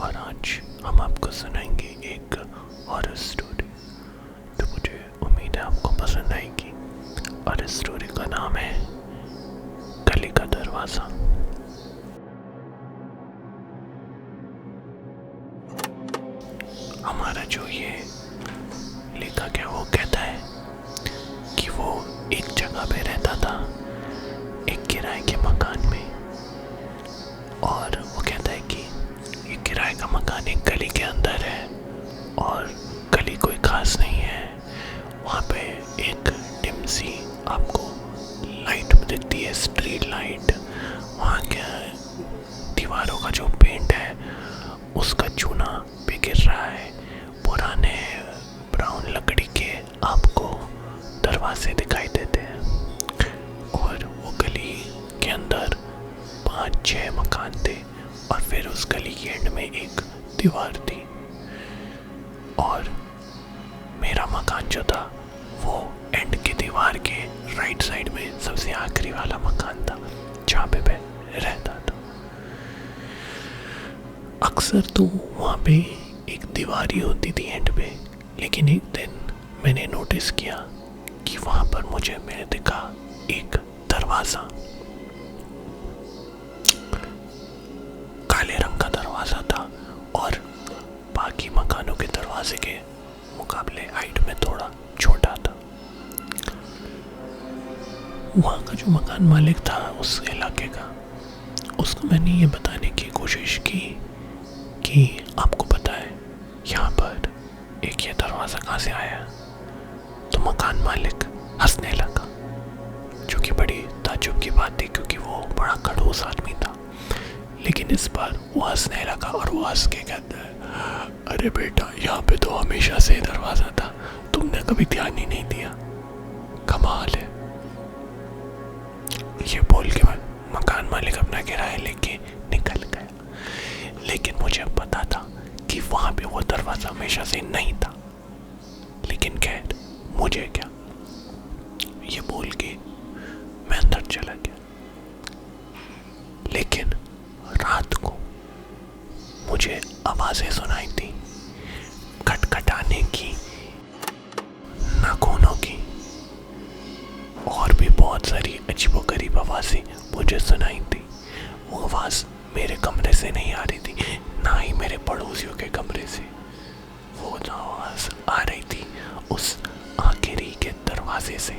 और आज हम आपको सुनाएंगे एक हॉरर स्टोरी। तो मुझे उम्मीद है आपको पसंद आएगी। और इस स्टोरी का नाम है गली का दरवाज़ा। हमारा जो ये लेखक है वो कहता है कि वो एक जगह पे रहता था, एक किराए के मकान में। और वो कहता है कि ये किराए का मकान एक गली के अंदर है और गली कोई खास नहीं है। वहाँ पे एक डिम सी आपको लाइट दिखती है, स्ट्रीट लाइट। वहाँ के दीवारों का जो पेंट है उसका चूना भी गिर रहा है। पुराने ब्राउन लकड़ी के आपको दरवाजे दिखाई देते हैं। और वो गली के अंदर 5-6 मकान थे और फिर उस गली के एंड में एक दीवार थी। और मेरा मकान जो था वो एंड की दीवार के राइट साइड में सबसे आखिरी वाला मकान था जहाँ पे मैं रहता था। अक्सर तो वहाँ पे एक दीवार ही होती थी एंड पे, लेकिन एक दिन मैंने नोटिस किया कि वहाँ पर मैंने देखा एक दरवाज़ा, काले रंग का दरवाज़ा था और बाकी मकानों के दरवाजे के मुकाबले हाइट में थोड़ा छोटा था। वहाँ का जो मकान मालिक था उस इलाके का, उसको मैंने ये बताने की कोशिश की कि आपको पता है यहाँ पर एक ये दरवाज़ा कहाँ से आया। तो मकान मालिक हंसने लगा, जो कि बड़ी ताज्जुब की बात थी क्योंकि वो बड़ा खड़ूस आदमी था। लेकिन इस बार वो हंसने लगा और वो हंस के कहता है, अरे बेटा, यहाँ पे तो हमेशा से दरवाज़ा था, तुमने कभी ध्यान ही नहीं दिया, कमाल है। ये बोल के मकान मालिक अपना किराया लेके निकल गया। लेकिन मुझे पता था कि वहाँ पे वो दरवाज़ा हमेशा से नहीं था। लेकिन खैर, मुझे क्या, ये बोल के मैं अंदर चला गया। लेकिन रात को मुझे आवाज़ें सुनाई थी, खटखटाने की, नाखूनों की, और भी बहुत सारी अजीबोगरीब आवाज़ें मुझे सुनाई थी। वो आवाज़ मेरे कमरे से नहीं आ रही थी, ना ही मेरे पड़ोसियों के कमरे से। वो आवाज़ आ रही थी उस आखिरी के दरवाजे से।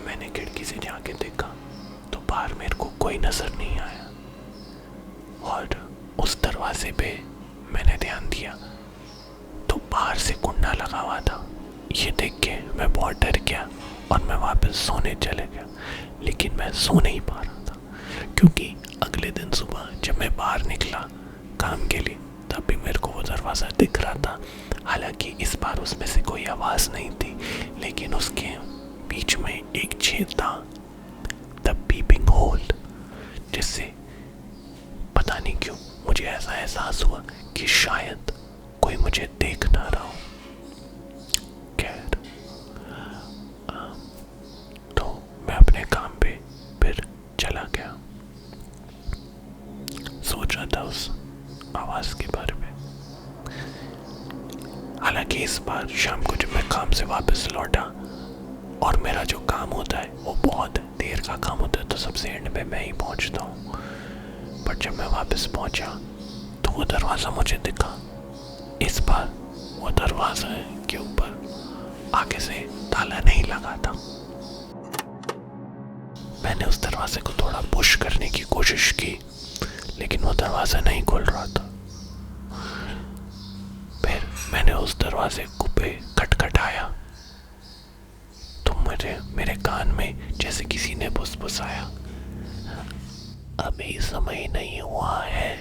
मैंने खिड़की से जाके देखा तो बाहर मेरे को कोई नज़र नहीं आया। और उस दरवाजे पे मैंने ध्यान दिया तो बाहर से कुंडा लगा हुआ था। ये देख के मैं बहुत डर गया और मैं वापस सोने चले गया। लेकिन मैं सो नहीं पा रहा था क्योंकि अगले दिन सुबह जब मैं बाहर निकला काम के लिए तब भी मेरे को वो दरवाज़ा दिख रहा था। हालांकि इस बार उसमें से कोई आवाज़ नहीं थी, लेकिन उसके बीच में एक छेद था, द पीपिंग होल, जिससे पता नहीं क्यों मुझे ऐसा एहसास हुआ कि शायद कोई मुझे देख ना रहा हो। खैर, तो मैं अपने काम पे फिर चला गया। सोच रहा था उस आवाज़ के बारे में। हालांकि इस बार शाम को जब मैं काम से वापस लौटा, और मेरा जो काम होता है वो बहुत देर का काम होता है तो सबसे एंड में मैं ही पहुंचता हूँ। पर जब मैं वापस पहुंचा तो वो दरवाज़ा मुझे दिखा। इस बार वो दरवाज़ा के ऊपर आगे से ताला नहीं लगा था। मैंने उस दरवाजे को थोड़ा पुश करने की कोशिश की, लेकिन वो दरवाज़ा नहीं खुल रहा था। फिर मैंने उस दरवाजे को पे खटखटाया तो मेरे कान में जैसे किसी ने फुसफुसाया, अभी समय नहीं हुआ है।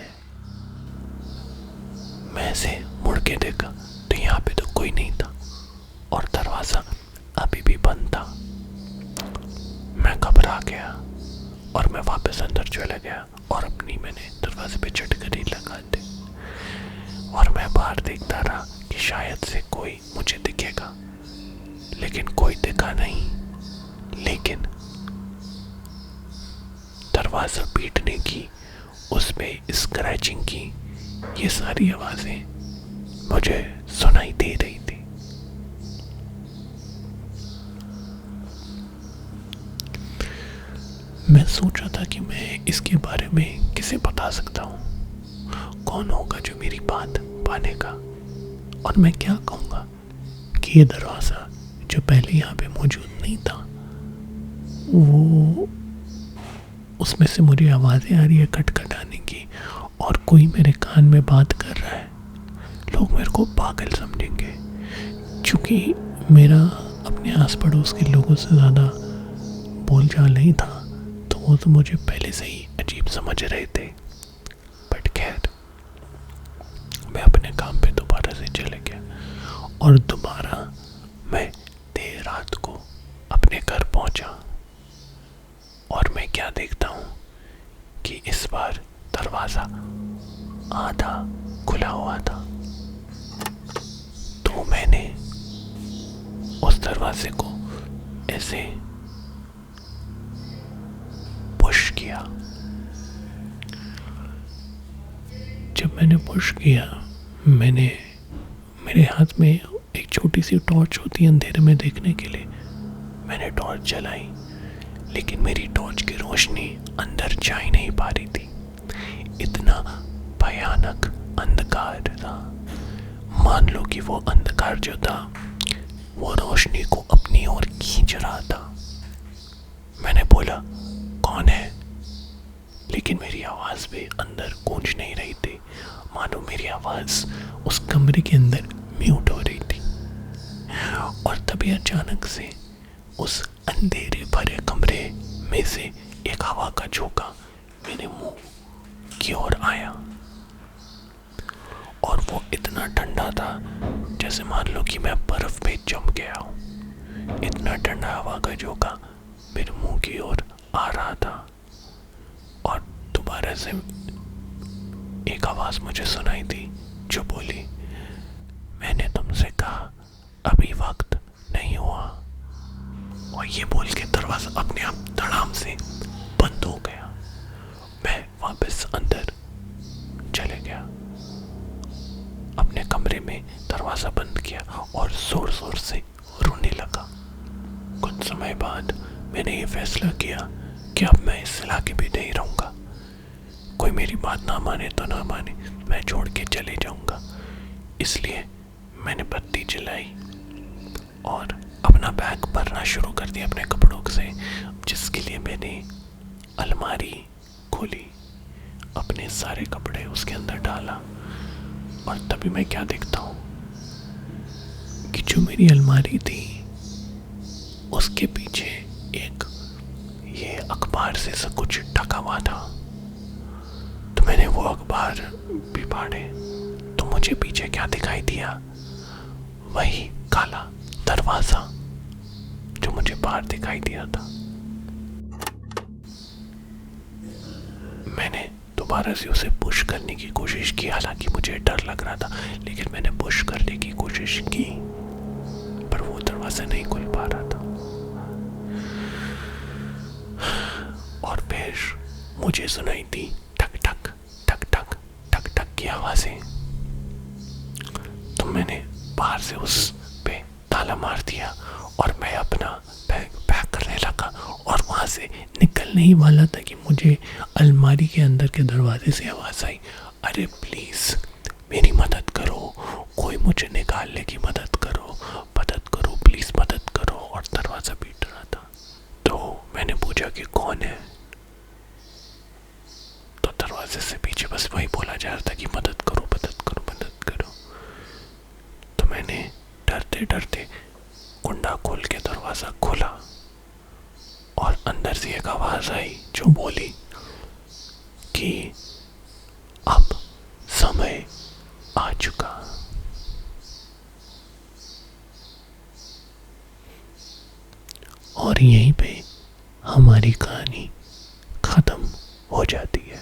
मैं से मुड़ के देखा तो यहाँ पे तो कोई नहीं था और दरवाज़ा अभी भी बंद था। मैं घबरा गया और मैं वापस अंदर चला गया और मैंने दरवाजे पे चटकनी लगा दी। और मैं बाहर देखता रहा कि शायद से कोई मुझे दिखेगा, लेकिन कोई दिखा नहीं। लेकिन दरवाज़ा पीटने की उस पे स्क्रैचिंग की ये सारी आवाज़ें मुझे सुनाई दे रही थी। मैं सोचा था कि मैं इसके बारे में किसे बता सकता हूँ, कौन होगा जो मेरी बात मानेगा, और मैं क्या कहूँगा कि ये दरवाज़ा जो पहले यहाँ पे मौजूद नहीं था, वो उसमें से मुझे आवाज़ें आ रही है खटखटाने की, और कोई मेरे कान में बात कर रहा है। लोग मेरे को पागल समझेंगे, क्योंकि मेरा अपने आस पड़ोस के लोगों से ज़्यादा बोलचाल नहीं था, तो वो तो मुझे पहले से ही अजीब समझ रहे थे। बट खैर, मैं अपने काम पे दोबारा से चले गया और दोबारा मैं देर रात को अपने घर पहुंचा, और मैं क्या देखता हूँ कि इस बार दरवाज़ा आधा खुला हुआ था। तो मैंने उस दरवाजे को ऐसे पुश किया। जब मैंने पुश किया, मेरे हाथ में एक छोटी सी टॉर्च होती है अंधेरे में देखने के लिए। मैंने टॉर्च जलाई, लेकिन मेरी टॉर्च की रोशनी अंदर जा ही नहीं पा रही थी। इतना भयानक अंधकार था, मान लो कि वो अंधकार जो था वो रोशनी को अपनी ओर खींच रहा था। मैंने बोला, कौन है? लेकिन मेरी आवाज़ भी अंदर गूंज नहीं रही थी, मानो मेरी आवाज़ उस कमरे के अंदर म्यूट हो रही थी। और तभी अचानक से उस अंधेरे भरे कमरे में से एक हवा का झोंका मेरे मुंह की ओर आया, और वो इतना ठंडा था जैसे मान लो कि मैं बर्फ पे जम गया हूँ। इतना ठंडा हवा का झोंका मेरे मुंह की ओर आ रहा था, और दोबारा से एक आवाज़ मुझे सुनाई दी जो बोली, मैंने तुमसे कहा अभी वक्त नहीं हुआ। और ये बोल के दरवाज़ा अपने आप धड़ाम से बंद हो गया। मैं वापस अंदर चले गया, अपने कमरे में दरवाज़ा बंद किया और ज़ोर ज़ोर से रोने लगा। कुछ समय बाद मैंने ये फैसला किया कि अब मैं इस इलाके में नहीं रहूँगा। कोई मेरी बात ना माने तो ना माने, मैं छोड़ के चले जाऊँगा। इसलिए मैंने बत्ती जलाई और अपना बैग भरना शुरू कर दिया अपने कपड़ों से, जिसके लिए मैंने अलमारी खोली, अपने सारे कपड़े उसके अंदर डाला। और तभी मैं क्या देखता हूँ कि जो मेरी अलमारी थी उसके पीछे एक ये अखबार से सब कुछ ढका हुआ था। तो मैंने वो अखबार भी पढ़े, तो मुझे पीछे क्या दिखाई दिया, वही काला दरवाजा जो मुझे बाहर दिखाई दिया था। मैंने दोबारा से उसे पुश करने की कोशिश की, हालांकि मुझे डर लग रहा था, लेकिन मैंने पुश करने की कोशिश की, पर वो दरवाजा नहीं खुल पा रहा था। और फिर मुझे सुनाई दी ठक ठक ठक ठक ठक ठक की आवाजें। तो मैंने बाहर से उस पे ताला मार दिया और मैं अपना बैग पैक करने लगा, और वहाँ से निकलने ही वाला था कि मुझे अलमारी के अंदर के दरवाजे से आवाज़ आई, अरे प्लीज़ मेरी मदद करो, कोई मुझे निकालने की मदद करो प्लीज़ मदद करो। और दरवाज़ा पीट रहा था। तो मैंने पूछा कि कौन है, तो दरवाजे से पीछे बस वही बोला जा रहा था कि मदद करो मदद करो मदद करो। तो मैंने डरते डरते कुंडा खोल के दरवाज़ा खोला, और अंदर से एक आवाज़ आई जो बोली कि अब समय आ चुका। और यहीं पे हमारी कहानी खत्म हो जाती है।